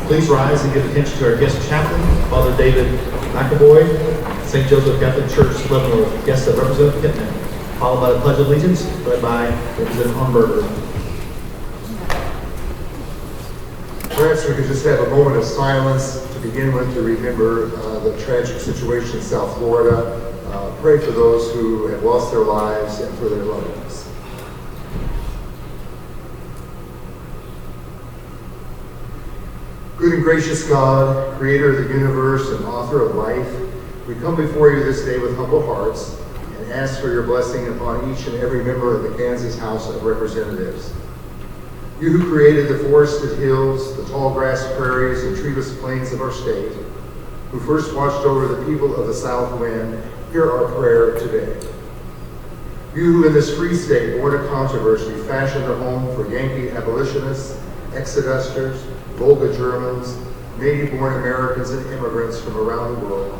Please rise and give attention to our guest chaplain, Father David McAvoy, St. Joseph Catholic Church, Leavenworth, guest of Representative Pittman, followed by the Pledge of Allegiance, led by Representative Hornberger. Perhaps we could just have a moment of silence to begin with to remember the tragic situation in South Florida. Pray for those who have lost their lives and for their loved ones. Good and gracious God, creator of the universe and author of life, we come before you this day with humble hearts and ask for your blessing upon each and every member of the Kansas House of Representatives. You who created the forested hills, the tall grass prairies, and treeless plains of our state, who first watched over the people of the South Wind, hear our prayer today. You who in this free state, born of controversy, fashioned a home for Yankee abolitionists, exodusters, Volga Germans, native-born Americans, and immigrants from around the world,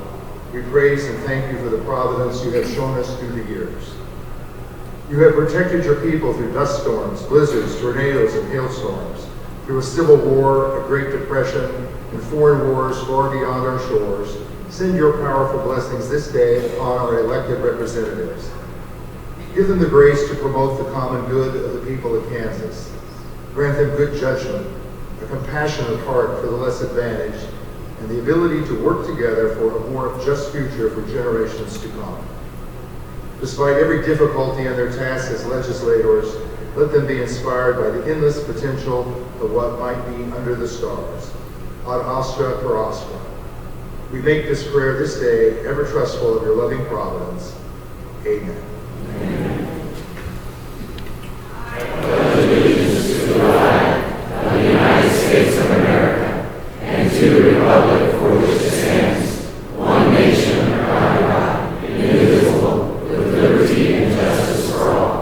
we praise and thank you for the providence you have shown us through the years. You have protected your people through dust storms, blizzards, tornadoes, and hailstorms, through a civil war, a Great Depression, and foreign wars far beyond our shores. Send your powerful blessings this day upon our elected representatives. Give them the grace to promote the common good of the people of Kansas. Grant them good judgment, a compassionate heart for the less advantaged, and the ability to work together for a more just future for generations to come. Despite every difficulty in their task as legislators, let them be inspired by the endless potential of what might be under the stars. Ad astra per astra. We make this prayer this day, ever trustful of your loving providence. Amen. I pledge allegiance to the flag of the United States of America and to the republic for which it stands, one nation under God, indivisible, with liberty and justice for all.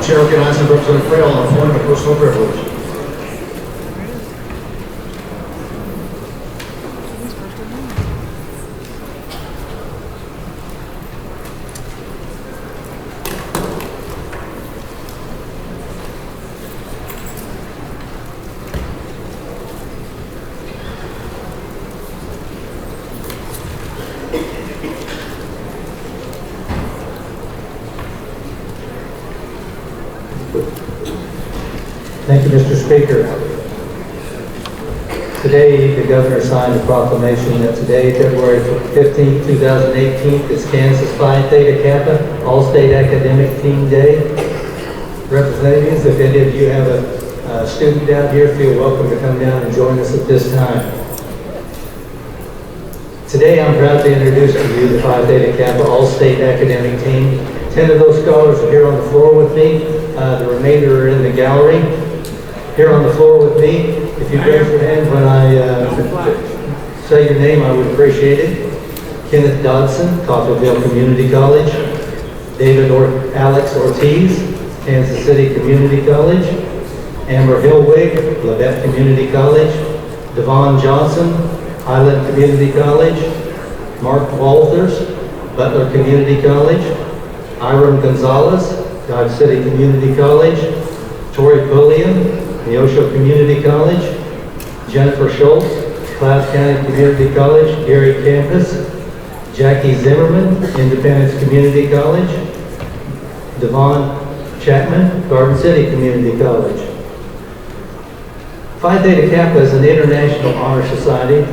Chair recognizes Representative Frail on a point of personal privilege. Thank you, Mr. Speaker. Today, the governor signed a proclamation that today, February 15, 2018, is Kansas Phi Theta Kappa All-State Academic Team Day. Representatives, if any of you have a student down here, feel welcome to come down and join us at this time. Today, I'm proud to introduce to you the Phi Theta Kappa All-State Academic Team. 10 of those scholars are here on the floor with me. The remainder are in the gallery. Here on the floor with me, if you raise your hand when I say your name, I would appreciate it. Kenneth Dodson, Coffeyville Community College. Alex Ortiz, Kansas City Community College. Amber Hillwig, Labette Community College, Devon Johnson, Highland Community College, Mark Walters, Butler Community College, Hiram Gonzalez, Dodge City Community College, Tori Bullion, Neosho Community College, Jennifer Schultz, Cloud County Community College, Gary Campus, Jackie Zimmerman, Independence Community College, Devon Chapman, Garden City Community College. Phi Theta Kappa is an international honor society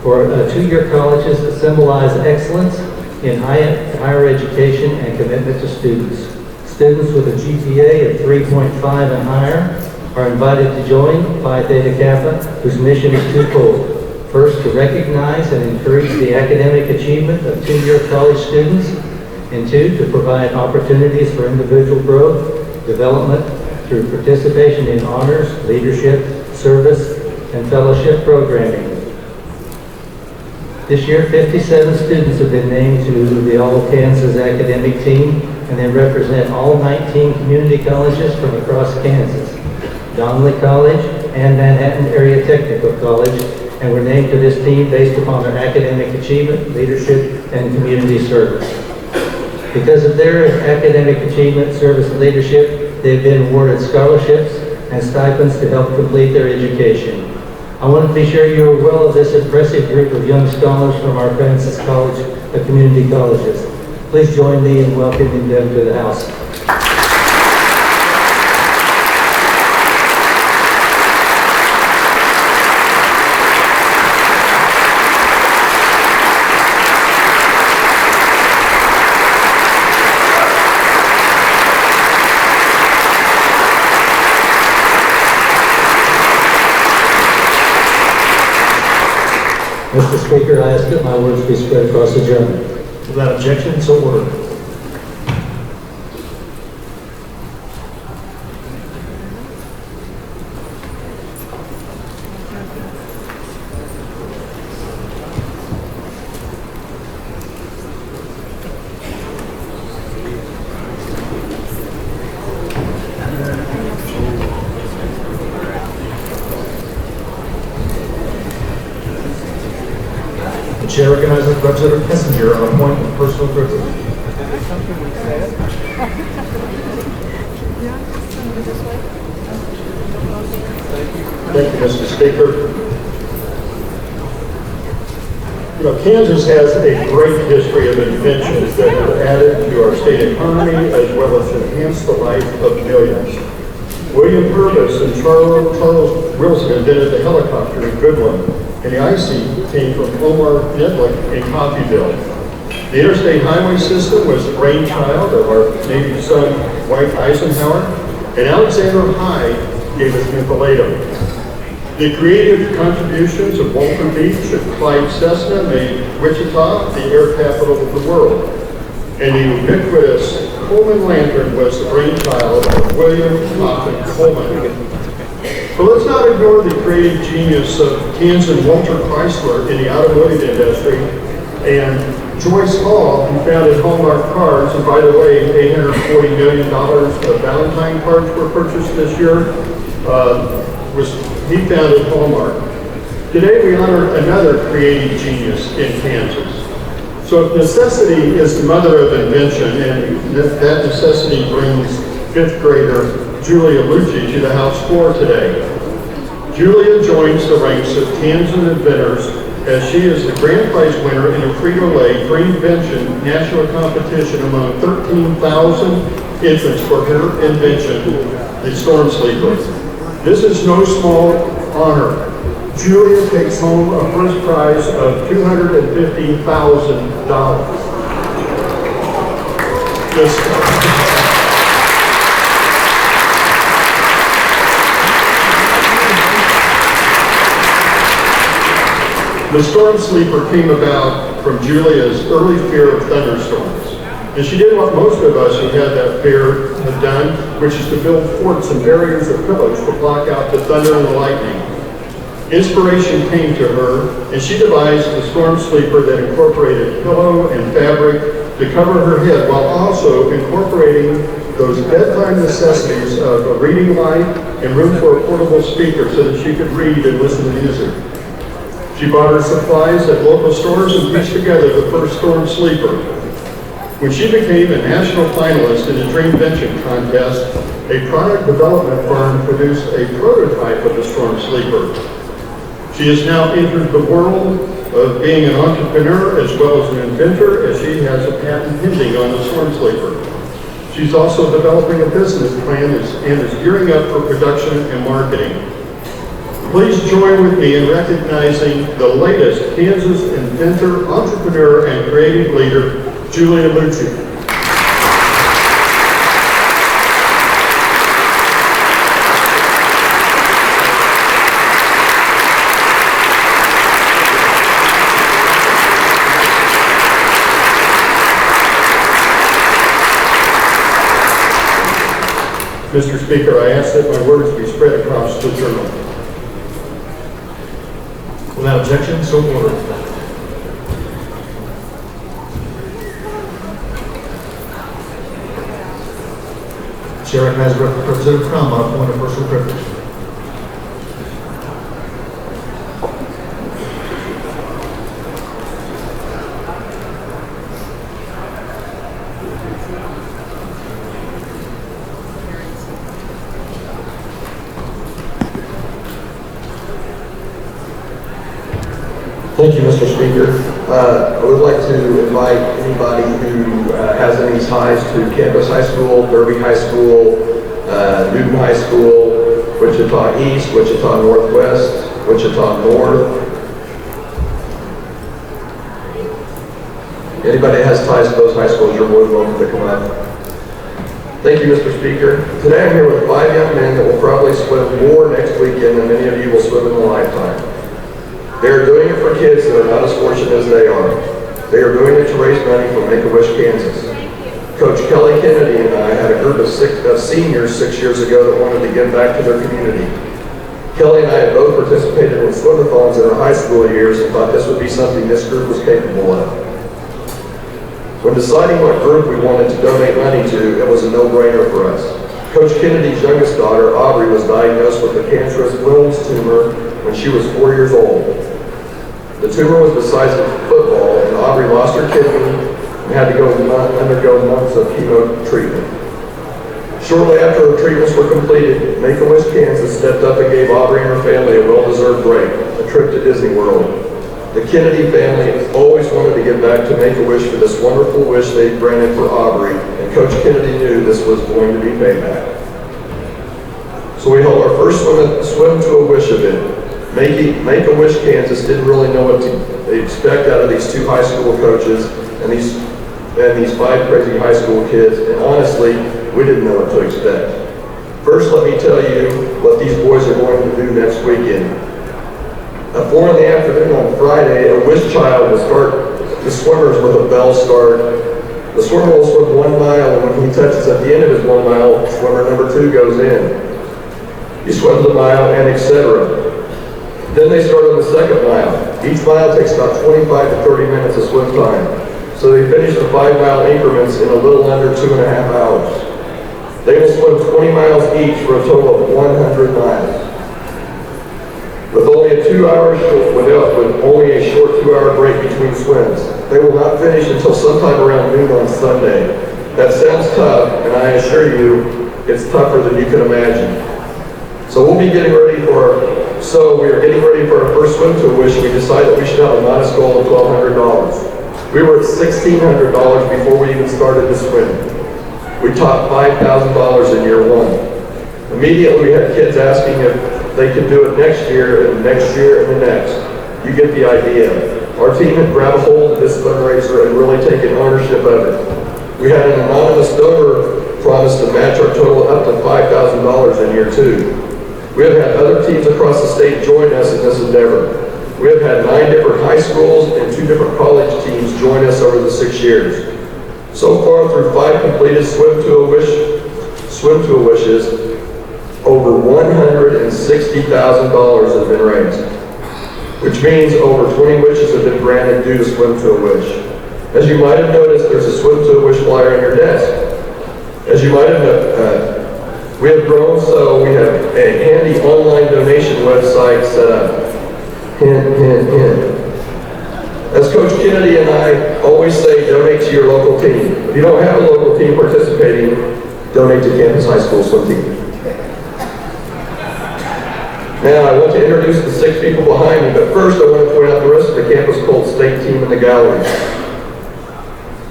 for two-year colleges that symbolize excellence in higher education and commitment to students. Students with a GPA of 3.5 and higher are invited to join Phi Theta Kappa, whose mission is twofold. First, to recognize and encourage the academic achievement of two-year college students, and two, to provide opportunities for individual growth, development through participation in honors, leadership, service, and fellowship programming. This year, 57 students have been named to the All-Kansas academic team, and they represent all 19 community colleges from across Kansas, Donnelly College, and Manhattan Area Technical College, and were named to this team based upon their academic achievement, leadership, and community service. Because of their academic achievement, service, and leadership, they've been awarded scholarships and stipends to help complete their education. I want to be sure you're well of this impressive group of young scholars from our Kansas College, community colleges. Please join me in welcoming them to the house. Mr. Speaker, I ask that my words be spread across the adjournment. Without objection, so ordered. The chair recognizes Representative Kessinger on a point of personal privilege. Thank you, Mr. Speaker. You know, Kansas has a great history of inventions that have added to our state economy as well as enhanced the life of millions. William Purvis and Charles Wilson invented the helicopter in Goodland, and the IC came from Omar Nedlick in Coffeyville. The interstate highway system was the brainchild of our Navy son, Dwight Eisenhower, and Alexander Hyde gave us Mentholatum. The creative contributions of Walter Beach and Clyde Cessna made Wichita the air capital of the world. And the ubiquitous Coleman lantern was the brainchild of William Coffin Coleman. But let's not ignore the creative genius of Kansas Walter Chrysler in the automotive industry, and Joyce Hall, who founded Hallmark Cards, and by the way, $840 million of Valentine cards were purchased this year, he founded Hallmark. Today we honor another creative genius in Kansas. So if necessity is the mother of invention, and that necessity brings fifth grader Julia Lucci to the House floor today. Julia joins the ranks of Kansas inventors as she is the grand prize winner in a Frito-Lay Green Invention national competition among 13,000 infants for her invention, the Storm Sleeper. This is no small honor. Julia takes home a first prize of $250,000. The Storm Sleeper came about from Julia's early fear of thunderstorms. And she did what most of us who had that fear have done, which is to build forts and barriers of pillows to block out the thunder and the lightning. Inspiration came to her, and she devised the Storm Sleeper that incorporated pillow and fabric to cover her head while also incorporating those bedtime necessities of a reading light and room for a portable speaker so that she could read and listen to music. She bought her supplies at local stores and pieced together the first storm sleeper. When she became a national finalist in the Dream Venture contest, a product development firm produced a prototype of the storm sleeper. She has now entered the world of being an entrepreneur as well as an inventor, as she has a patent pending on the storm sleeper. She's also developing a business plan and is gearing up for production and marketing. Please join with me in recognizing the latest Kansas inventor, entrepreneur, and creative leader, Julia Lucci. Mr. Speaker, I ask that my words be spread across the journal. Without objection, so ordered. Chair recognizes Representative Crum on a point of personal privilege. Thank you, Mr. Speaker. I would like to invite anybody who has any ties to Campus High School, Derby High School, Newton High School, Wichita East, Wichita Northwest, Wichita North. Anybody that has ties to those high schools, you're more than welcome to come up. Thank you, Mr. Speaker. Today I'm here with 5 young men that will probably swim more next weekend than many of you will swim in a lifetime. They are doing it for kids that are not as fortunate as they are. They are doing it to raise money for Make-A-Wish Kansas. Coach Kelly Kennedy and I had a group of seniors 6 years ago that wanted to give back to their community. Kelly and I had both participated in swim-a-thons in our high school years and thought this would be something this group was capable of. When deciding what group we wanted to donate money to, it was a no-brainer for us. Coach Kennedy's youngest daughter, Aubrey, was diagnosed with a cancerous Wilms tumor when she was 4 years old. The tumor was the size of a football, and Aubrey lost her kidney and had to undergo months of chemo treatment. Shortly after her treatments were completed, Make-A-Wish Kansas stepped up and gave Aubrey and her family a well-deserved break, a trip to Disney World. The Kennedy family always wanted to give back to Make-A-Wish for this wonderful wish they granted for Aubrey, and Coach Kennedy knew this was going to be payback. So we held our first swim to a wish event. Make-A-Wish Kansas didn't really know what to expect out of these 2 high school coaches and these 5 crazy high school kids, and honestly, we didn't know what to expect. First, let me tell you what these boys are going to do next weekend. At 4 in the afternoon on Friday, a wish child will start the swimmers with a bell start. The swimmer will swim 1 mile, and when he touches at the end of his 1 mile, swimmer number 2 goes in. He swims a mile, and etc. Then they start on the 2nd mile. Each mile takes about 25 to 30 minutes of swim time. So they finish the 5-mile increments in a little under 2.5 hours. They will swim 20 miles each for a total of 100 miles. With only a short 2-hour break between swims. They will not finish until sometime around noon on Sunday. That sounds tough, and I assure you, it's tougher than you can imagine. So we are getting ready for our first swim to a wish. We decided we should have a modest goal of $1,200. We were at $1,600 before we even started the swim. We topped $5,000 in year 1. Immediately we had kids asking if they could do it next year and next year and the next. You get the idea. Our team had grabbed a hold of this fundraiser and really taken ownership of it. We had an anonymous donor promise to match our total up to $5,000 in year 2. We have had other teams across the state join us in this endeavor. We have had 9 different high schools and 2 different college teams join us over the 6 years. So far, through 5 completed swim to a wishes, over $160,000 has been raised, which means over 20 wishes have been granted due to swim to a wish. As you might have noticed, there's a swim to a wish flyer on your desk. As you might have known, we have grown, so we have a handy online donation website set up. Hint, hint, hint. As Coach Kennedy and I always say, donate to your local team. If you don't have a local team participating, donate to Campus High School swim team. Now, I want to introduce the 6 people behind me, but first I want to point out the rest of the Campus Colts state team in the gallery.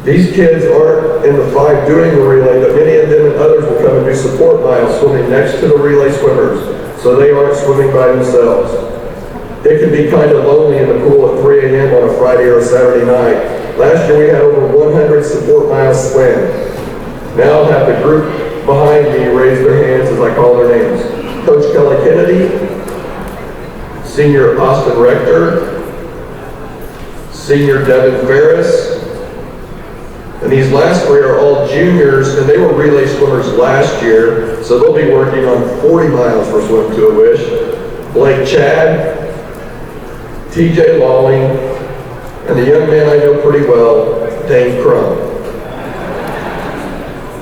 These kids aren't in the 5 doing the relay, but many of them and others will come and do support miles swimming next to the relay swimmers, so they aren't swimming by themselves. It can be kind of lonely in the pool at 3 a.m. on a Friday or a Saturday night. Last year we had over 100 support miles swim. Now I'll have the group behind me raise their hands as I call their names. Coach Kelly Kennedy, Senior Austin Rector, Senior Devin Ferris, and these last 3 are all juniors, and they were relay swimmers last year, so they'll be working on 40 miles for Swim to a Wish. Blake Chad, TJ Lawling, and the young man I know pretty well, Dane Crum.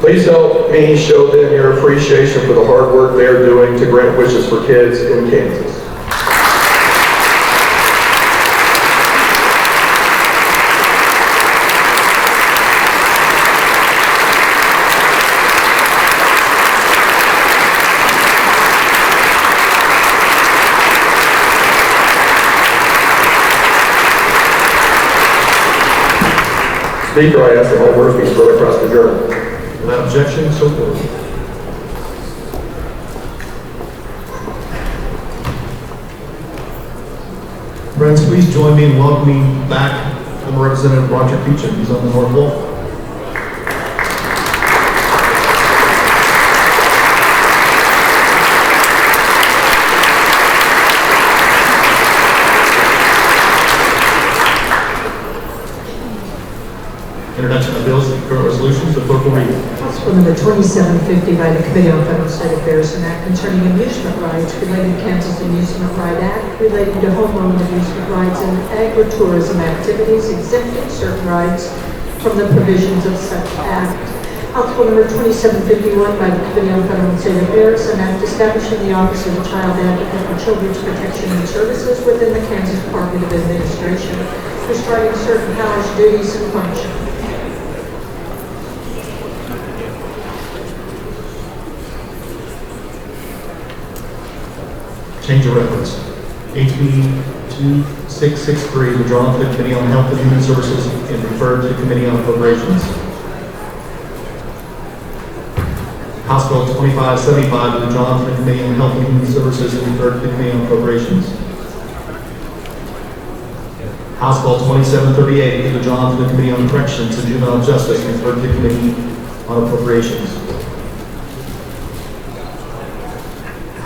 Please help me show them your appreciation for the hard work they are doing to grant wishes for kids in Kansas. Speaker, I ask that all words be spread across the journal. Without objection, so ordered. Friends, please join me in welcoming back former Representative Roger Peacham. He's on the North Wall. Introduction of bills and current resolutions, the clerk will read. Council Bill number 2750 by the Committee on Federal State Affairs, an act concerning amusement rights relating to Kansas Amusement Right Act, relating to homeowner amusement rights and agritourism activities, exempting certain rights from the provisions of such act. Council Bill number 2751 by the Committee on Federal and State Affairs, an act establishing the Office of the Child Advocate for Children's Protection and Services within the Kansas Department of Administration, prescribing certain powers, duties, and functions. Change of reference. HB 2663 withdrawn to the Committee on Health and Human Services and referred to the Committee on Appropriations. House Bill 2575 withdrawn to the Committee on Health and Human Services and referred to the Committee on Appropriations. House Bill 2738 is withdrawn to the Committee on Corrections and Juvenile Justice and referred to the Committee on Appropriations.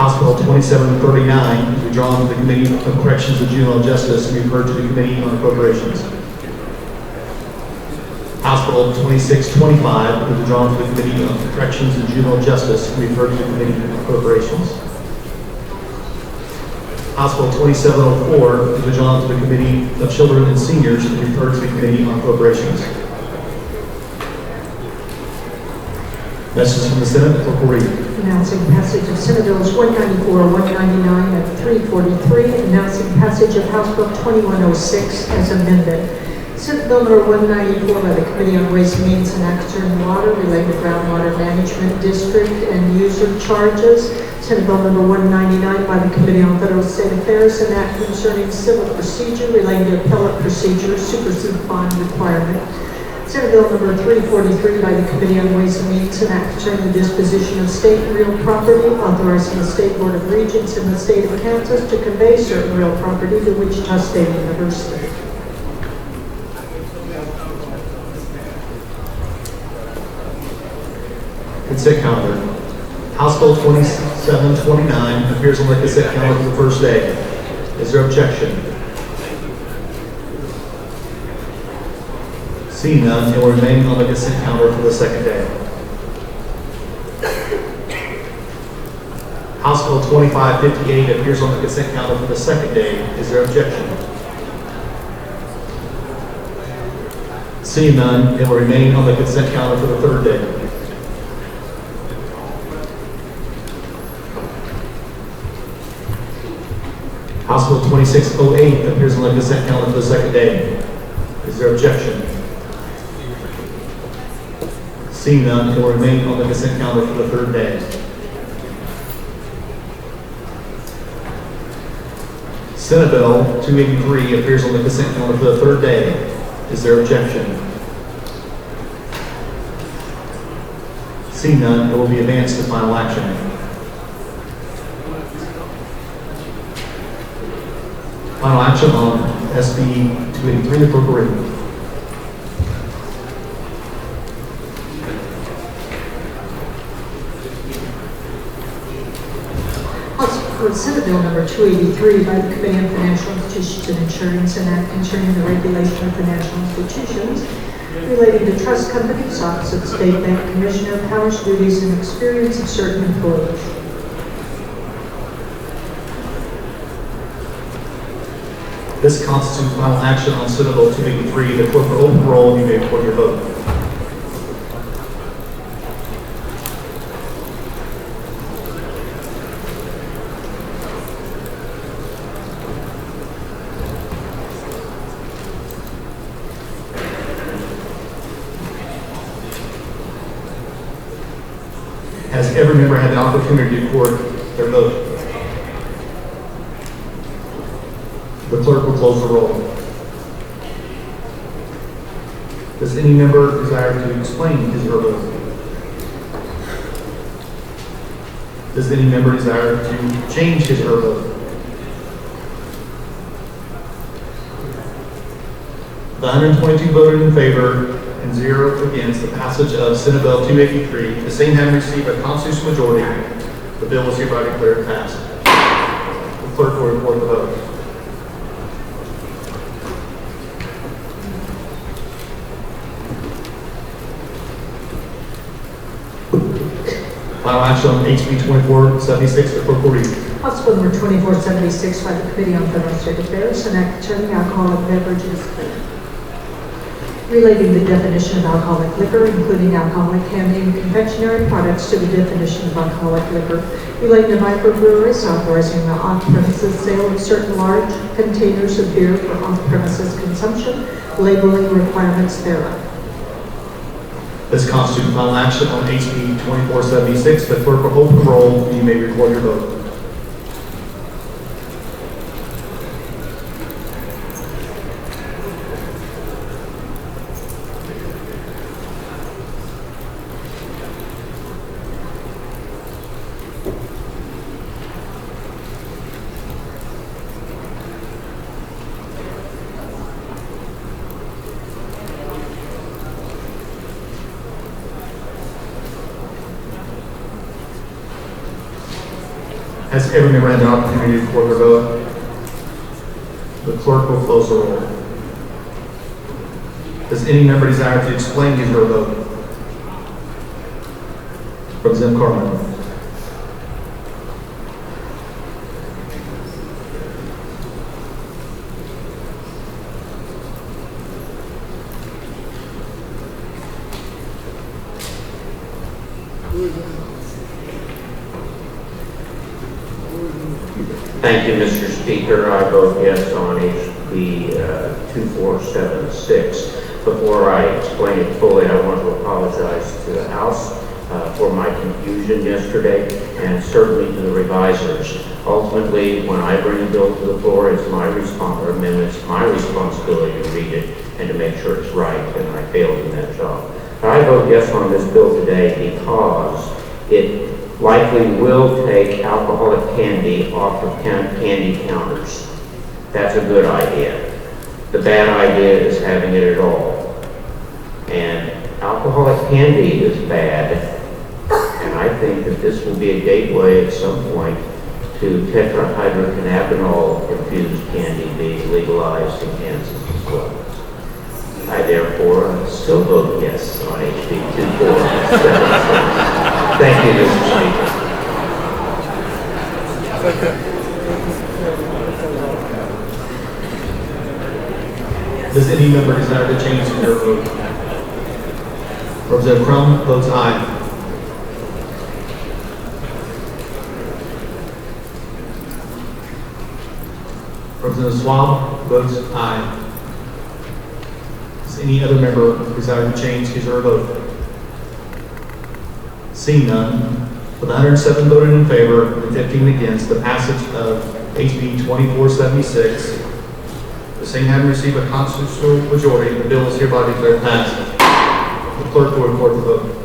House Bill 2739 is withdrawn to the Committee of Corrections and Juvenile Justice and referred to the Committee on Appropriations. House Bill 2625 is withdrawn to the Committee of Corrections and Juvenile Justice and referred to the Committee on Appropriations. House Bill 2704 is withdrawn to the Committee of Children and Seniors and referred to the Committee on Appropriations. Messages from the Senate, the clerk will read. Announcing passage of Senate Bills 194, 199, and 343, announcing passage of House Bill 2106 as amended. Senate Bill number 194 by the Committee on Ways and Means and Act concerning water, related groundwater management district and user charges. Senate Bill number 199 by the Committee on Federal State Affairs, an act concerning civil procedure relating to appellate procedure, supersede bond requirement. Senate Bill number 343 by the Committee on Ways and Means, an act concerning the disposition of state and real property, authorizing the State Board of Regents in the state of Kansas to convey certain real property to Wichita State University. Consent calendar. House Bill 2729 appears on the consent calendar for the first day. Is there objection? Seeing none, it will remain on the consent calendar for the second day. House Bill 2558 appears on the consent calendar for the second day. Is there objection? Seeing none, it will remain on the consent calendar for the third day. House Bill 2608 appears on the consent calendar for the second day. Is there objection? Seeing none, it will remain on the consent calendar for the third day. Senate Bill 283 appears on the consent calendar for the third day. Is there objection? Seeing none, it will be advanced to final action. Final action on SB 283, the clerk will read. Senate Bill number 283 by the Committee on Financial Institutions and Insurance, an act concerning the regulation of financial institutions relating to trust companies, Office of the State Bank Commissioner, powers, duties, and experience of certain employees. This constitutes final action on Senate Bill 283. The clerk will open roll and you may record your vote. Has every member had the opportunity to record their vote? The clerk will close the roll. Does any member desire to explain his or her vote? Does any member desire to change his or her vote? The 122 voted in favor and 0 against the passage of Senate Bill 283. The same having received a constitutional majority, the bill is hereby declared passed. The clerk will report the vote. Final action on HB 2476, the clerk will read. House Bill number 2476 by the Committee on Federal State Affairs, an act concerning alcoholic beverages relating the definition of alcoholic liquor, including alcoholic candy and confectionery products, to the definition of alcoholic liquor, relating to microbreweries, authorizing the off-premises sale of certain large containers of beer for off-premises consumption, labeling requirements thereof. This constitutes final action on HB 2476. The clerk will open the roll and you may record your vote. Has every member had the opportunity to record their vote? The clerk will close the roll. Does any member desire to explain his or her vote? Representative Carmen. Thank you, Mr. Speaker. I vote yes on HB 2476. Before I explain it fully, I want to apologize to the House for my confusion yesterday, and certainly to the revisers. Ultimately, when I bring a bill to the floor, it's my responsibility to read it and to make sure it's right, and I failed in that job. I vote yes on this bill today because it likely will take alcoholic candy off of candy counters. That's a good idea. The bad idea is having it at all. And alcoholic candy is bad, and I think that this will be a gateway at some point to tetrahydrocannabinol infused candy being legalized in Kansas as well. I therefore still vote yes on HB 2476. Thank you, Mr. Speaker. Does any member desire to change their vote? Representative Crum votes aye. Representative Swab votes aye. Does any other member desire to change his or her vote? Seeing none, with 107 voted in favor and 15 against, the passage of HB 2476, the same having received a constitutional majority, the bill is hereby declared passed. The clerk will report the vote.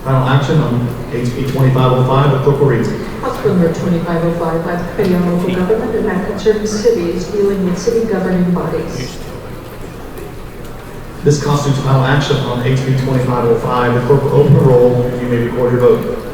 Final action on HB 2505, the clerk will read. House Bill number 2505 by the Committee on Local Government and Act concerning cities dealing with city governing bodies. This constitutes final action on HB 2505. The clerk will open the roll and you may record your vote.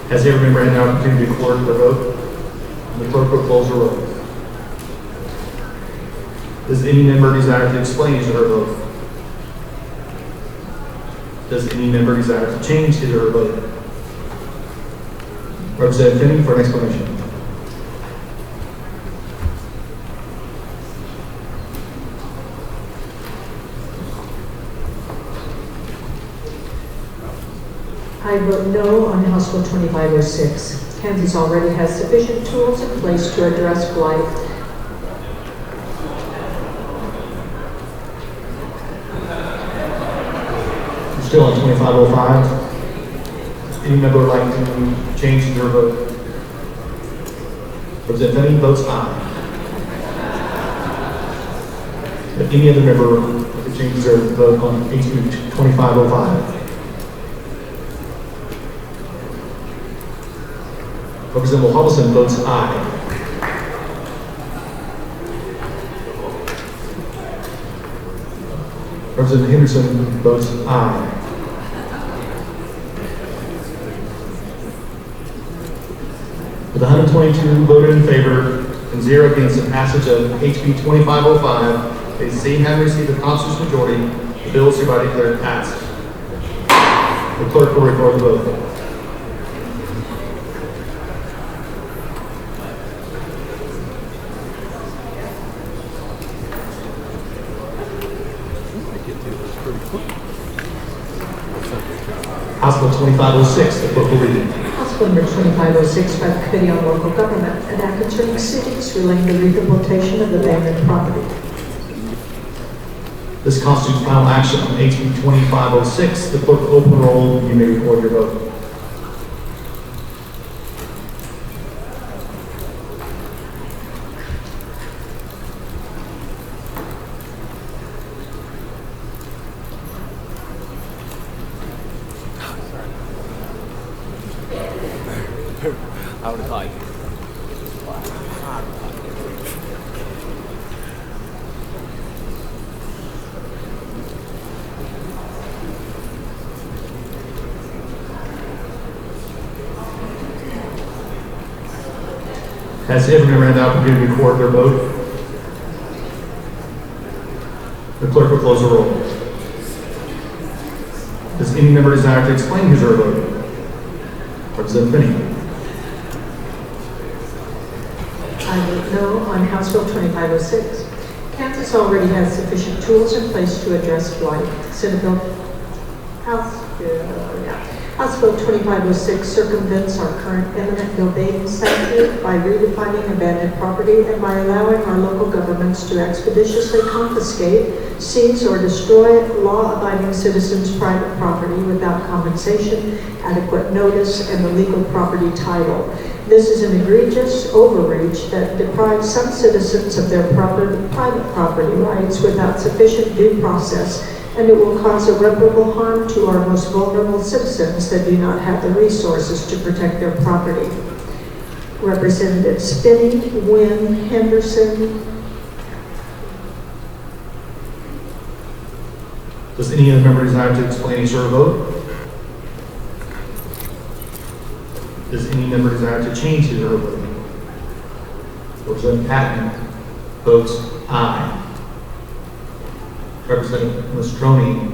Has every member had an opportunity to record the vote? The clerk will close the roll. Does any member desire to explain his or her vote? Does any member desire to change his or her vote? Representative Finney for an explanation. I vote no on House Bill 2506. Kansas already has sufficient tools in place to address blight. We're still on 2505. Any member would like to change their vote? Representative Finney votes aye. If any other member would like to change their vote on HB 2505? Representative Hubbleson votes aye. Representative Henderson votes aye. With 122 voted in favor and 0 against the passage of HB 2505, the same having received a constitutional majority, the bill is hereby declared passed. The clerk will record the vote. House Bill 2506, the clerk will read it. House Bill number 2506 by the Committee on Local Government and Act concerning cities relating to rehabilitation of abandoned property. This constitutes final action on HB 2506. The clerk will open the roll. You may record your vote. I would have thought Has everyone had the opportunity to record their vote? The clerk will close the roll. Does any member desire to explain his or her vote? Representative Finney. I vote no on House Bill 2506. Kansas already has sufficient tools in place to address blight. Senate Bill, House Bill 2506 circumvents our current eminent domain statute by redefining abandoned property and by allowing our local governments to expeditiously confiscate, seize, or destroy law-abiding citizens' private property without compensation, adequate notice, and the legal property title. This is an egregious overreach that deprives some citizens of their private property rights without sufficient due process, and it will cause irreparable harm to our most vulnerable citizens that do not have the resources to protect their property. Representatives Finney, Wynn, Henderson, Does any other member desire to explain any sort of vote? Does any member desire to change his or her vote? Representative Patton votes aye. Representative Mastroni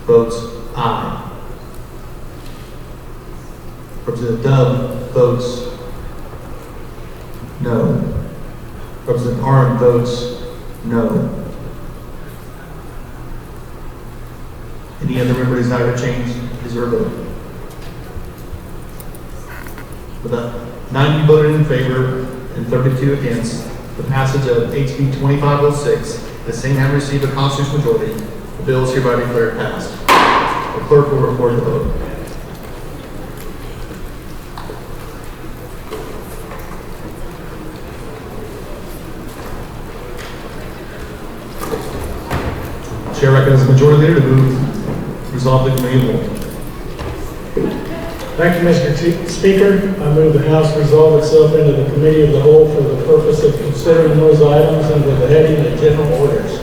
votes aye. Representative Dove votes no. Representative Arndt votes no. Any other member desire to change his or her vote? With 90 voted in favor and 32 against, the passage of HB 2506 has seen and received a constitutional majority. The bill is hereby declared passed. The clerk will record the vote. Chair recognizes the majority leader to move resolve the committee of the whole. Thank you, Mr. Speaker. I move the House resolve itself into the Committee of the Whole for the purpose of considering those items under the heading of general orders.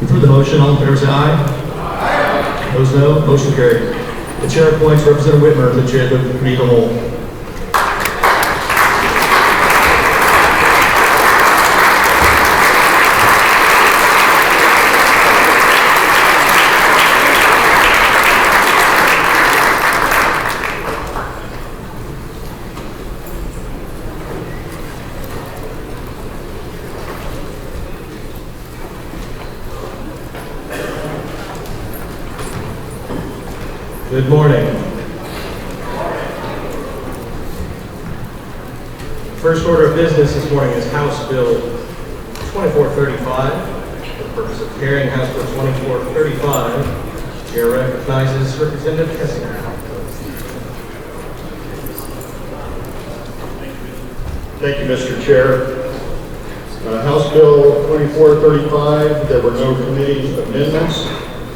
You've heard the motion. All in favor say aye. Aye. Opposed no. Motion carried. The chair appoints Representative Whitmer to the chair of the Committee of the Whole. Good morning. First order of business this morning is House Bill 2435. For the purpose of carrying House Bill 2435, the chair recognizes Representative Kessinger. Thank you, Mr. Chair. House Bill 2435, there were no committee amendments,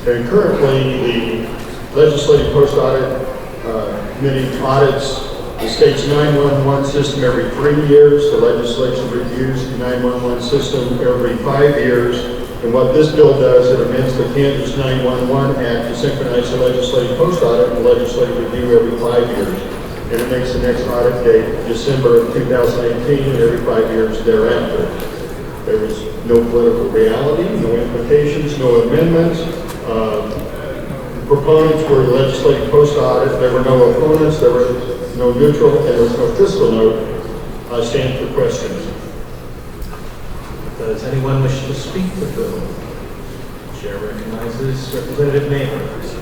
and currently the Legislative Post Audit Committee audits the state's 911 system every 3 years. The legislature reviews the 911 system every 5 years. And what this bill does, it amends the Kansas 911 Act to synchronize the legislative post audit and the legislative review every 5 years. And it makes the next audit date December of 2018 and every 5 years thereafter. There was no political reality, no implications, no amendments. Proponents were the legislative post audit. There were no opponents. There was no neutral, and there was no fiscal note. I stand for questions. Does anyone wish to speak to the bill? The chair recognizes Representative Neighbors.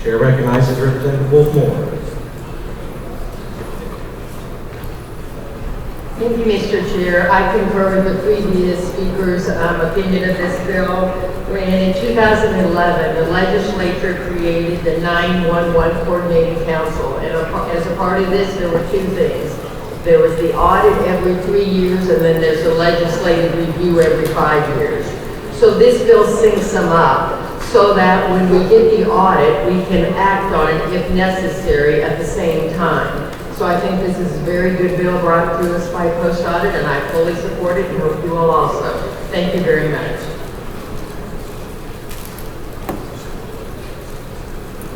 Chair recognizes Representative Wolf-Moore. Thank you, Mr. Chair. I concur with the previous speaker's opinion of this bill. When in 2011, the legislature created the 911 Coordinating Council. And as a part of this, there were two things. There was the audit every 3 years, and then there's the legislative review every 5 years. So this bill syncs them up, so that when we get the audit, we can act on it if necessary at the same time. So I think this is a very good bill brought to us by Post Audit, and I fully support it and hope you will also. Thank you very much.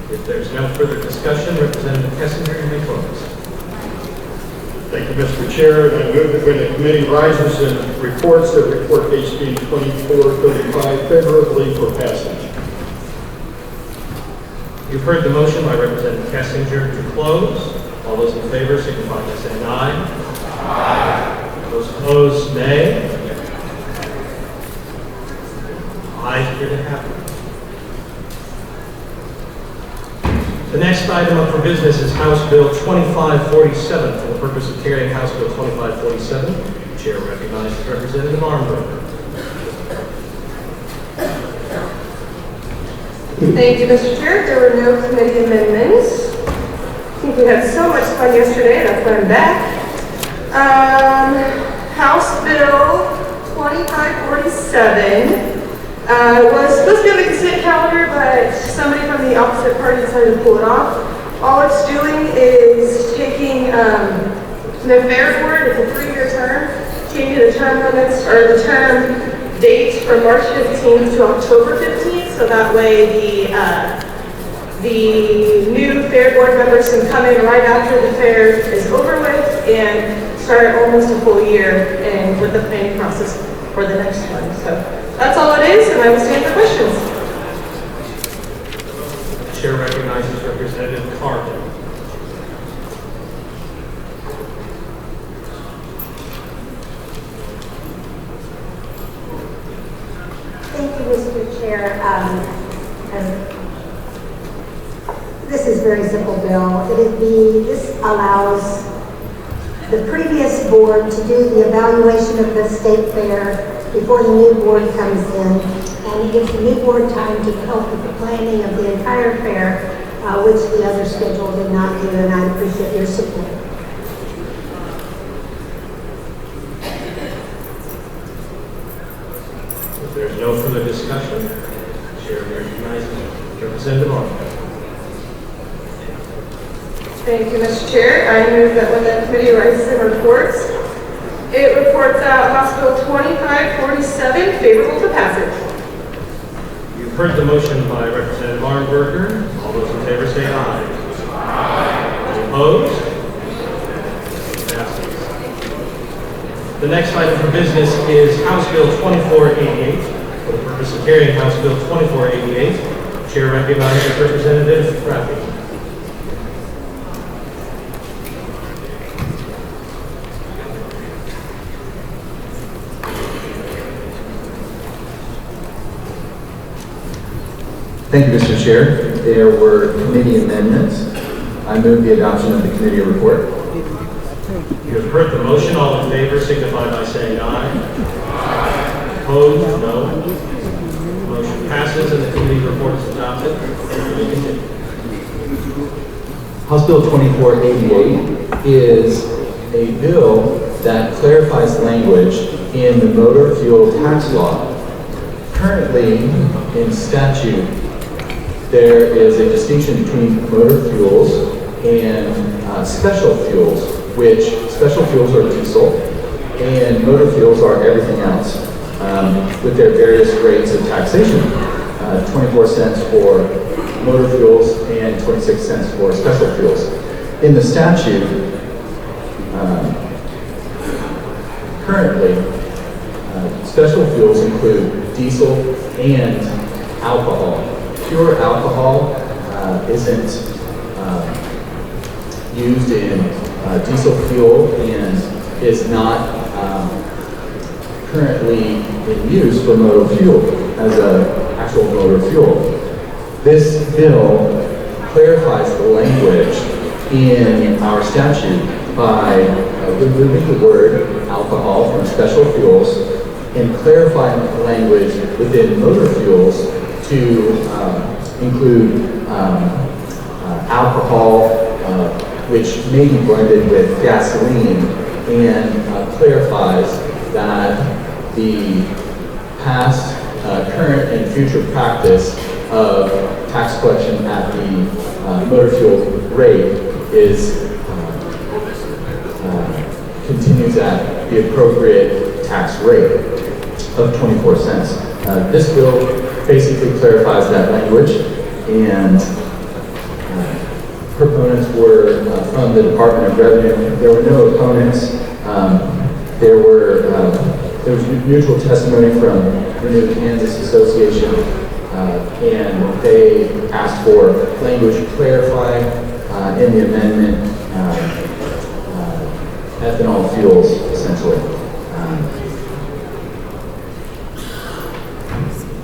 If there's no further discussion, Representative Kessinger, you may close. Thank you, Mr. Chair. And I move that when the committee rises and reports, that report HB 2435 favorably for passage. You've heard the motion by Representative Kessinger to close. All those in favor signify by saying aye. Aye. Those opposed, nay. Ayes appear to have it. The next item up for business is House Bill 2547. For the purpose of carrying House Bill 2547, the chair recognizes Representative Armberger. Thank you, Mr. Chair. There were no committee amendments. I think we had so much fun yesterday, and that's why I'm back. House Bill 2547 Was supposed to be on the consent calendar, but somebody from the opposite party decided to pull it off. All it's doing is taking the fair board, it's a 3-year term, changing the term limits or the term dates from March 15th to October 15th, so that way the new fair board members can come in right after the fair is over with and start almost a full year and with the planning process for the next one. So that's all it is, and I will stand for questions. Chair recognizes Representative Carter. Thank you, Mr. Chair. This is very simple bill. This allows the previous board to do the evaluation of the state fair before the new board comes in, and it gives the new board time to help with the planning of the entire fair, which the other schedule did not do, and I appreciate your support. If there's no further discussion, Chair recognizes Representative Arnold. Thank you, Mr. Chair. I move that when the committee rises and reports, it reports out House Bill 2547 favorable to passage. You've heard the motion by Representative Arnberger. All those in favor say aye. Aye. Opposed? Passes. The next item for business is House Bill 2488. For the purpose of carrying House Bill 2488, Chair recognizes Representative Rafi. Thank you, Mr. Chair. There were committee amendments. I move the adoption of the committee report. You have heard the motion. All in favor signify by saying aye. Aye. Opposed? No. Motion passes and the committee report is adopted. House Bill 2488 is a bill that clarifies language in the motor fuel tax law. Currently, in statute, there is a distinction between motor fuels and special fuels, which special fuels are diesel and motor fuels are everything else, with their various rates of taxation, 24 cents for motor fuels and 26 cents for special fuels. In the statute, currently, special fuels include diesel and alcohol. Pure alcohol isn't used in diesel fuel and is not currently in use for motor fuel as an actual motor fuel. This bill clarifies the language in our statute by removing the word alcohol from special fuels and clarifying the language within motor fuels to include alcohol, which may be blended with gasoline, and clarifies that the past, current, and future practice of tax collection at the motor fuel rate is continues at the appropriate tax rate of 24 cents. This bill basically clarifies that language, and proponents were from the Department of Revenue. There were no opponents. There was mutual testimony from Renewed Kansas Association, and they asked for language to clarify in the amendment ethanol fuels, essentially.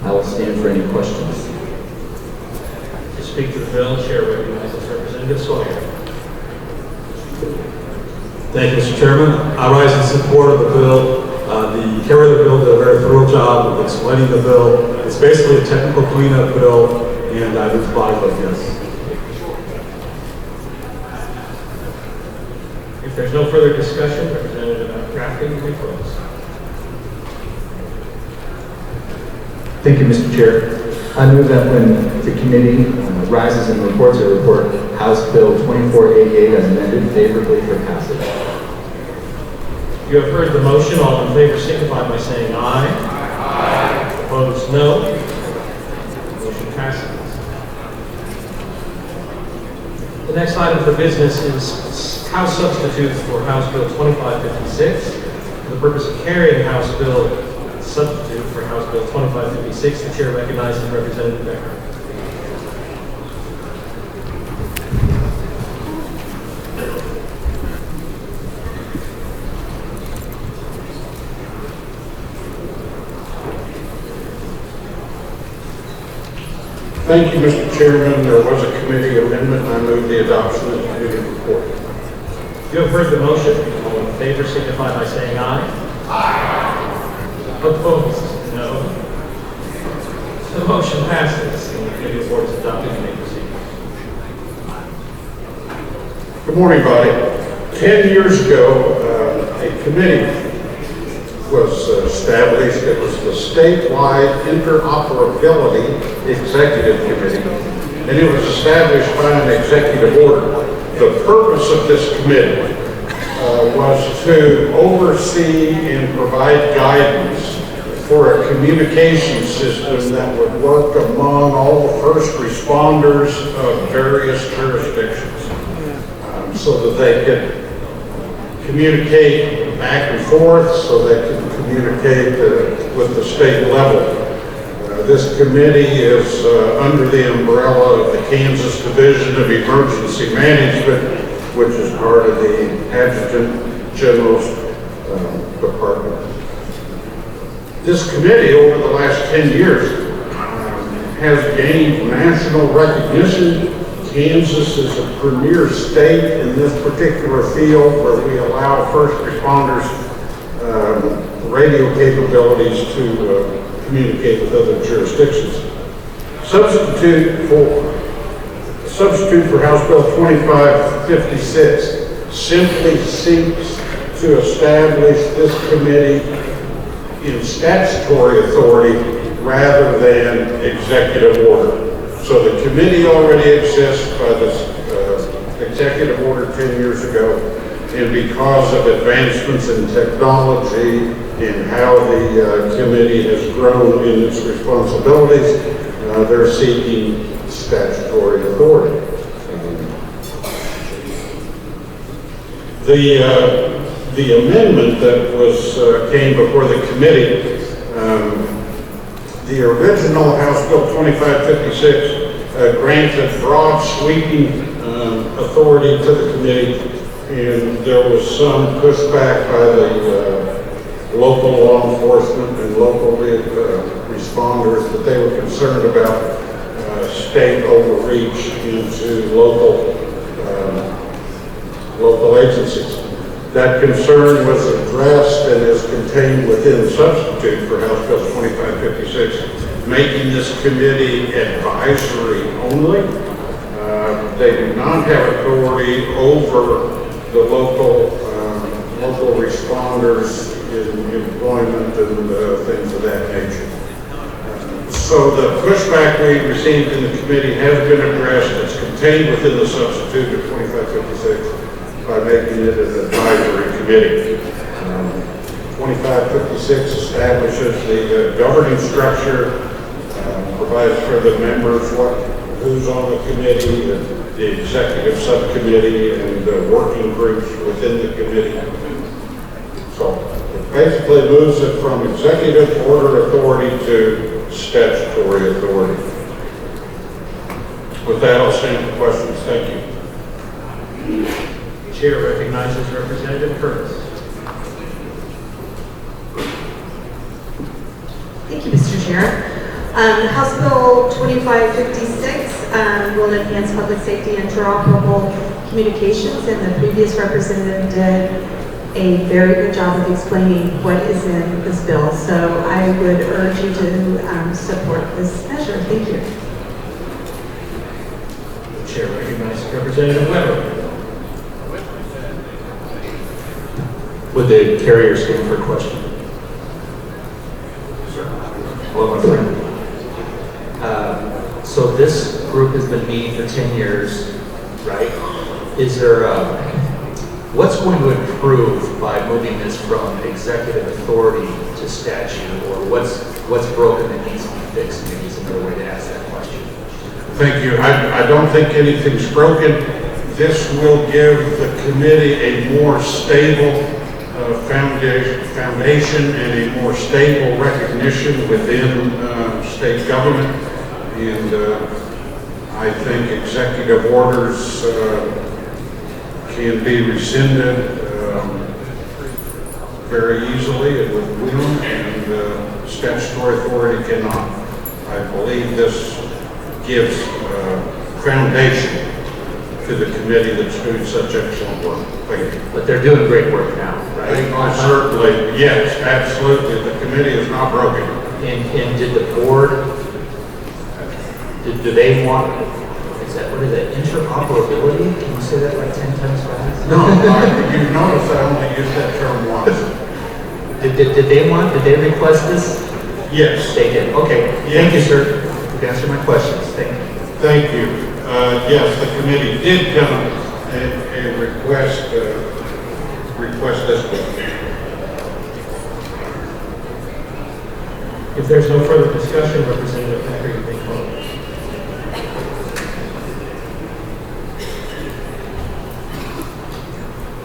I will stand for any questions. To speak to the bill, Chair recognizes Representative Sawyer. Thank you, Mr. Chairman. I rise in support of the bill. The carrier of the bill did a very thorough job of explaining the bill. It's basically a technical cleanup bill, and I would vote yes. If there's no further discussion, Representative Rafferty, you may close. Thank you, Mr. Chair. I move that when the committee rises and reports a report, House Bill 2488 as amended favorably for passage. You have heard the motion. All in favor signify by saying aye. Aye. Opposed, no. Motion passes. The next item for business is House substitutes for House Bill 2556. For the purpose of carrying House Bill substitute for House Bill 2556, the chair recognizes Representative Becker. Thank you, Mr. Chairman. There was a committee amendment. I move the adoption of the committee report. You have heard the motion. All in favor signify by saying aye. Aye. Opposed? No. The motion passes and the committee report is adopted. You may proceed. Good morning, body. 10 years ago, a committee was established. It was the Statewide Interoperability Executive Committee, and it was established by an executive order. The purpose of this committee was to oversee and provide guidance for a communication system that would work among all the first responders of various jurisdictions, so that they could communicate back and forth, so they can communicate with the state level. This committee is under the umbrella of the Kansas Division of Emergency Management, which is part of the Adjutant General's Department. This committee, over the last 10 years, has gained national recognition. Kansas is a premier state in this particular field, where we allow first responders radio capabilities to communicate with other jurisdictions. Substitute for House Bill 2556 simply seeks to establish this committee in statutory authority rather than executive order. So the committee already exists by this executive order 10 years ago, and because of advancements in technology and how the committee has grown in its responsibilities, they're seeking statutory authority. The amendment that came before the committee, the original House Bill 2556 granted broad sweeping authority to the committee, and there was some pushback by the local law enforcement and local responders that they were concerned about state overreach into local agencies. That concern was addressed and is contained within the substitute for House Bill 2556, making this committee advisory only. They do not have authority over the local responders in employment and things of that nature. So the pushback we received in the committee has been addressed. It's contained within the substitute of 2556 by making it an advisory committee. 2556 establishes the governing structure, provides for the members who's on the committee, the executive subcommittee, and working groups within the committee. So it basically moves it from executive order authority to statutory authority. With that, I'll stand for questions. Thank you. The chair recognizes Representative Curtis. Thank you, Mr. Chair. House Bill 2556 will enhance public safety and interoperable communications, and the previous representative did a very good job of explaining what is in this bill. So I would urge you to support this measure. Thank you. The chair recognizes Representative Weber. Would the carrier stand for a question? Hello, my friend. this group has been meeting for 10 years, right? Is there what's going to improve by moving this from executive authority to statute, or what's broken that needs to be fixed? Maybe is another way to ask that question. Thank you. I don't think anything's broken. This will give the committee a more stable foundation and a more stable recognition within state government. And I think executive orders can be rescinded very easily and with will, and statutory authority cannot. I believe this gives foundation to the committee that's doing such excellent work. Thank you. But they're doing great work now, right? Certainly, yes, absolutely. The committee is not broken. And did the board, do they want, what is that, interoperability? Can you say that like 10 times fast? No, you notice I only used that term once. Did they request this? Yes. They did, okay. Yes. Thank you, sir. You've answered my questions, thank you. Thank you. Yes, the committee did come and request this book. If there's no further discussion, Representative Packer, you may close.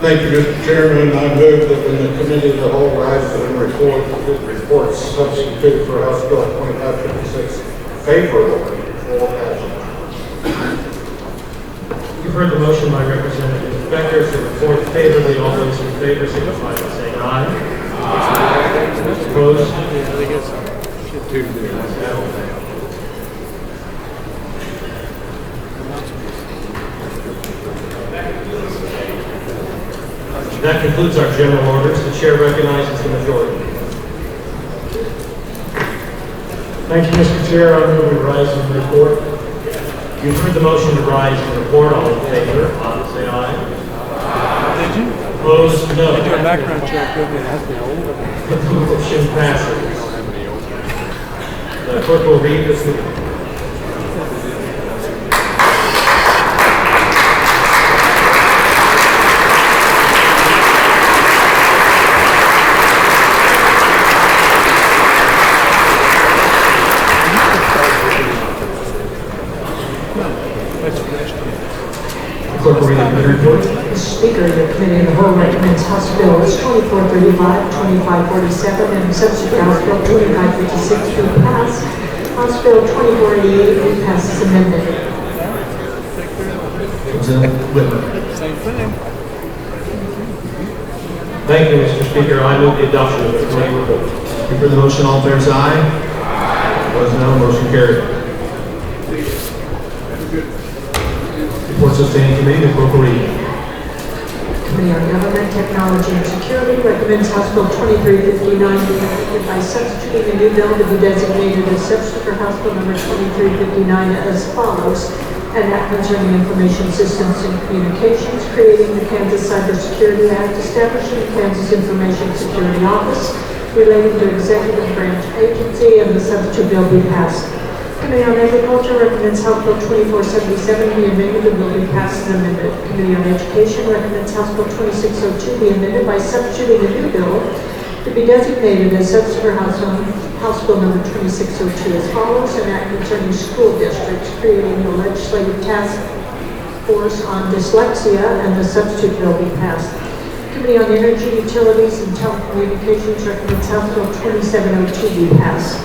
Thank you, Mr. Chairman. I move that when the committee of the whole rises and reports substitute for House Bill 2556 favorably for passage. You've heard the motion by Representative Becker to report favorably. All those in favor signify by saying aye. Aye. Opposed? That concludes our general orders. The chair recognizes the majority. Thank you, Mr. Chair. I move we rise and report. You've heard the motion to rise and report. All in favor, say aye. Did you? Opposed? No. Did you do a background check? It has been old. The motion passes. The clerk will read this. Mr. Speaker, the Committee of the Whole recommends House Bill 2435, 2547, and substitute House Bill 2556 be passed. House Bill 2488 be passed as amended. Same thing. Thank you, Mr. Speaker. I move the adoption of the committee report. You heard the motion, all in favor, say aye. Opposed, no. Motion carried. Reports of standing committee, the clerk will read. Committee on Government, Technology, and Security recommends House Bill 2359 be amended by substituting a new bill to be designated as substitute for House Bill number 2359 as follows: an act concerning information systems and communications, creating the Kansas Cybersecurity Act, establishing the Kansas Information Security Office, relating to executive branch agency, and the substitute bill be passed. Committee on Agriculture recommends House Bill 2477 be amended. The bill be passed as amended. Committee on Education recommends House Bill 2602 be amended by substituting a new bill to be designated as substitute for House Bill number 2602 as follows: an act concerning school districts, creating a legislative task force on dyslexia, and the substitute bill be passed. Committee on Energy, Utilities, and Telecommunications recommends House Bill 2702 be passed.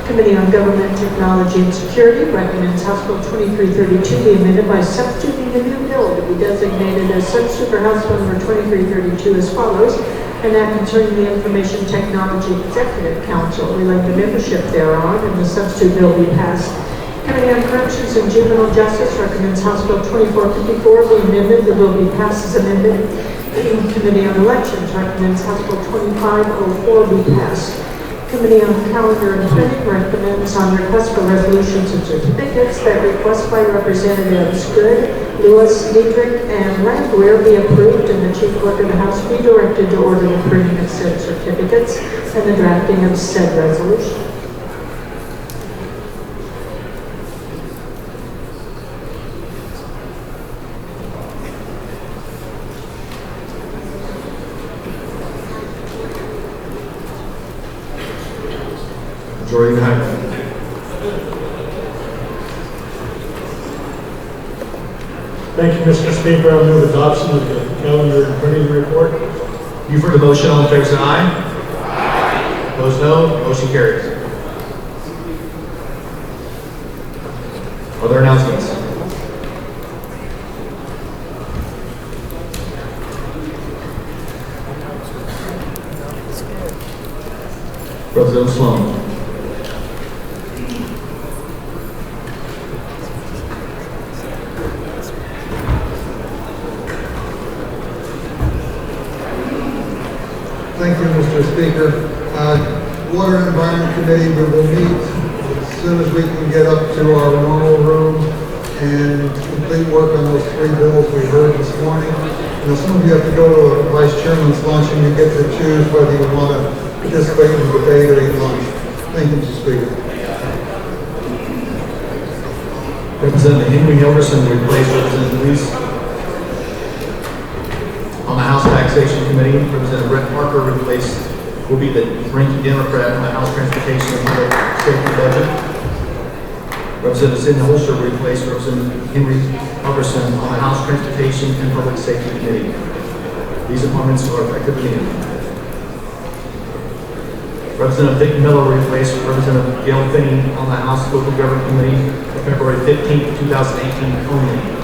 Committee on Government, Technology, and Security recommends House Bill 2332 be amended by substituting a new bill to be designated as substitute for House Bill number 2332 as follows: an act concerning the Information Technology Executive Council, relating to membership thereon, and the substitute bill be passed. Committee on Corrections and Juvenile Justice recommends House Bill 2454 be amended. The bill be passed as amended. Committee on Elections recommends House Bill 2504 be passed. Committee on Calendar and Printing recommends on request for resolutions and certificates that requests by Representatives Good, Lewis, Dietrich, and Landwehr be approved, and the Chief Clerk of the House be directed to order the printing of said certificates and the drafting of said resolution. Thank you, Mr. Speaker. I move adoption of the calendar and printing report. You've heard the motion. All in favor, say aye. Aye. Opposed, no. Motion carries. Are there announcements? President Sloan. Thank you, Mr. Speaker. Water and Environment Committee, we will meet as soon as we can get up to our normal room and complete work on those 3 bills we heard this morning. You know, some of you have to go to a vice chairman's lunch and you get to choose whether you want to participate in the debate or eat lunch. Thank you, Mr. Speaker. Representative Henry Hilderson replaced Representative Luis. On the House Taxation Committee, Representative Brett Parker will be the ranking Democrat on the House Transportation and Public Safety Budget. Representative Sidney Holster will replace Representative Henry Hilderson on the House Transportation and Public Safety Committee. These appointments are effective immediately. Representative Vic Miller will replace Representative Gail Finney on the House Local Government Committee February 15, 2018 only.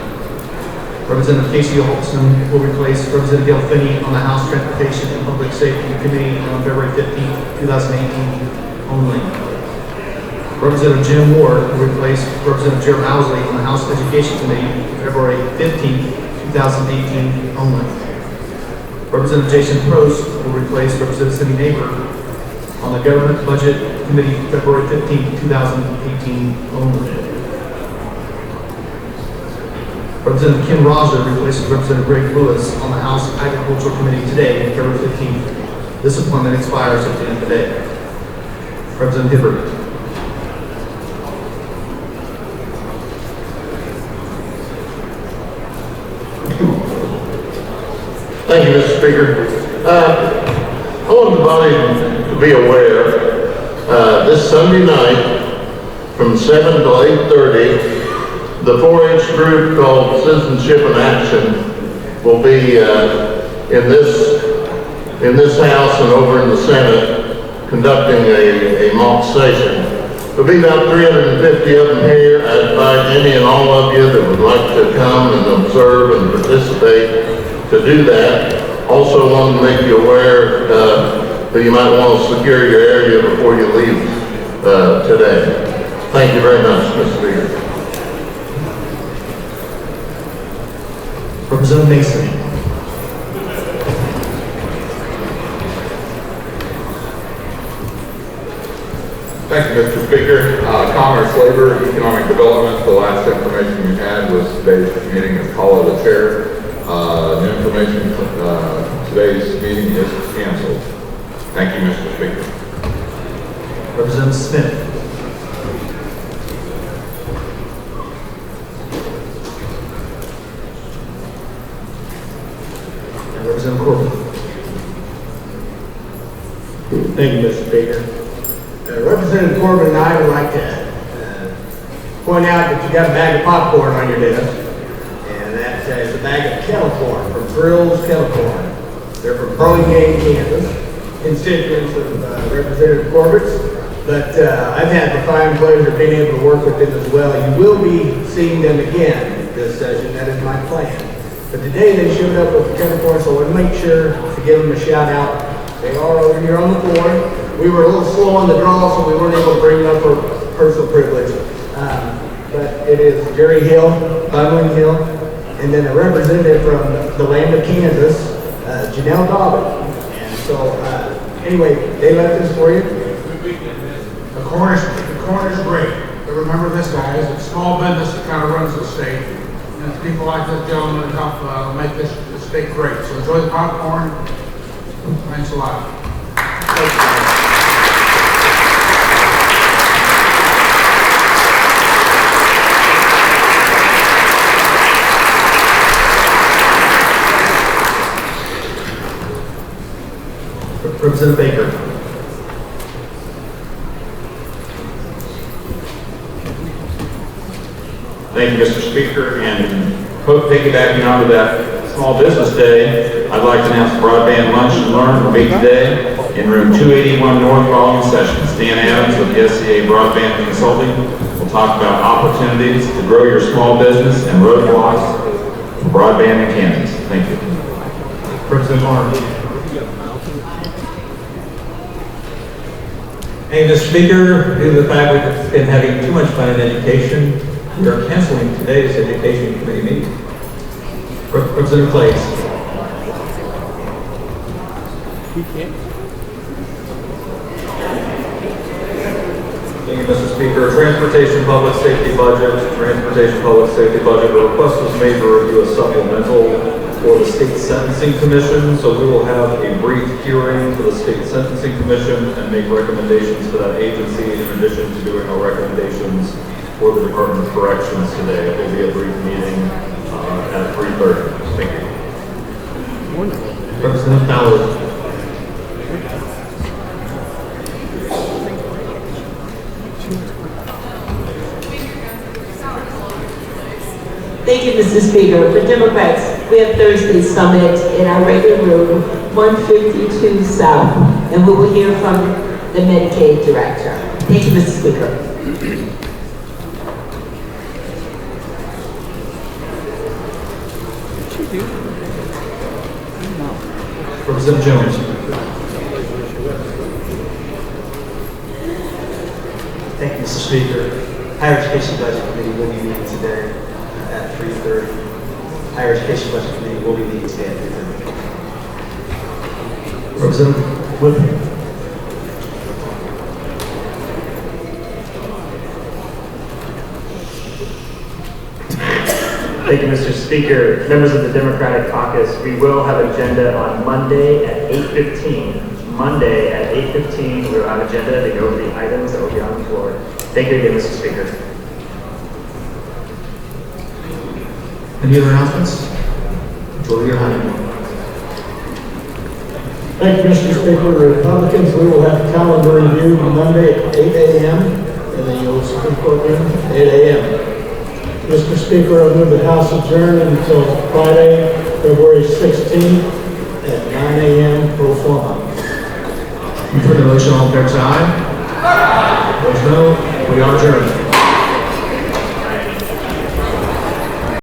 Representative Casey Holtzman will replace Representative Gail Finney on the House Transportation and Public Safety Committee on February 15, 2018 only. Representative Jim Ward will replace Representative Jerry Owsley on the House Education Committee February 15, 2018 only. Representative Jason Prost will replace Representative Cindy Neighbor on the Government Budget Committee February 15, 2018 only. Representative Ken Rosser replaces Representative Greg Lewis on the House Agricultural Committee today, February 15th. This appointment expires at the end of the day. Representative Hibbert. Thank you, Mr. Speaker. I want the body to be aware, this Sunday night from 7 to 8:30, the 4-H group called Citizenship in Action will be in this house and over in the Senate conducting a mock session. There'll be about 350 of them here. I invite any and all of you that would like to come and observe and participate to do that. Also want to make you aware that you might want to secure your area before you leave today. Thank you very much, Mr. Speaker. Representative Mason. Thank you, Mr. Speaker. Commerce, Labor, Economic Development, the last information we had was today's meeting is call of the chair. The information today's meeting is canceled. Thank you, Mr. Speaker. Representative Smith. And Representative Corbin. Thank you, Mr. Speaker. Representative Corbin and I would like to point out that you got a bag of popcorn on your desk. And that is a bag of kettle corn from Grills Kettle Corn. They're from Burlingame, Kansas, constituents of Representative Corbett's. But I've had the fine pleasure of being able to work with them as well. You will be seeing them again this session. That is my plan. But today they showed up with the kettle corn, so I want to make sure to give them a shout out. They are over here on the floor. We were a little slow on the draw, so we weren't able to bring them up for personal privilege. But it is Jerry Hill, Bubbling Hill, and then a representative from the land of Kansas, Janelle Dobbin. And so, anyway, they left this for you. The corn is great. But remember this, guys, it's small business that kind of runs the state. And it's people like this gentleman that help make this state great. So enjoy the popcorn. Thanks a lot. Thank you. Representative Baker. Thank you, Mr. Speaker, and Piggybacking onto that small business day, I'd like to announce Broadband Lunch and Learn will be today in room 281 North Volume Sessions. Dan Adams with the SCA Broadband Consulting will talk about opportunities to grow your small business and roadblocks for broadband in Kansas. Thank you. President Arnold. Hey, Mr. Speaker, due to the fact we've been having too much fun in education, we are canceling today's Education Committee meeting. Representative Clays. Thank you, Mr. Speaker. Transportation Public Safety Budget. The request was made to review a supplemental for the State Sentencing Commission, so we will have a brief hearing for the State Sentencing Commission and make recommendations to that agency in addition to doing our recommendations for the Department of Corrections today. It will be a brief meeting at 3:30. Thank you. Representative Ballard. Thank you, Mr. Speaker. For Democrats, we have Thursday's summit in our regular room, 152 South, and we will hear from the Medicaid director. Thank you, Mr. Speaker. Representative Jones. Thank you, Mr. Speaker. Higher Education Budget Committee will be meeting today at 3:30. Higher Education Budget Committee will be meeting today at 3:30. Representative Whitman. Thank you, Mr. Speaker. Members of the Democratic Caucus, we will have agenda on Monday at 8:15. Monday at 8:15, we will have agenda to go over the items that will be on the floor. Thank you again, Mr. Speaker. Any other announcements? Majority or Honey? Thank you, Mr. Speaker. Republicans, we will have calendar review Monday at 8 a.m. in the old Supreme Court room, 8 a.m. Mr. Speaker, I move the House adjourn until Friday, February 16th at 9 a.m. pro forma. You've heard the motion. All in favor, say aye. Opposed, no. We are adjourned.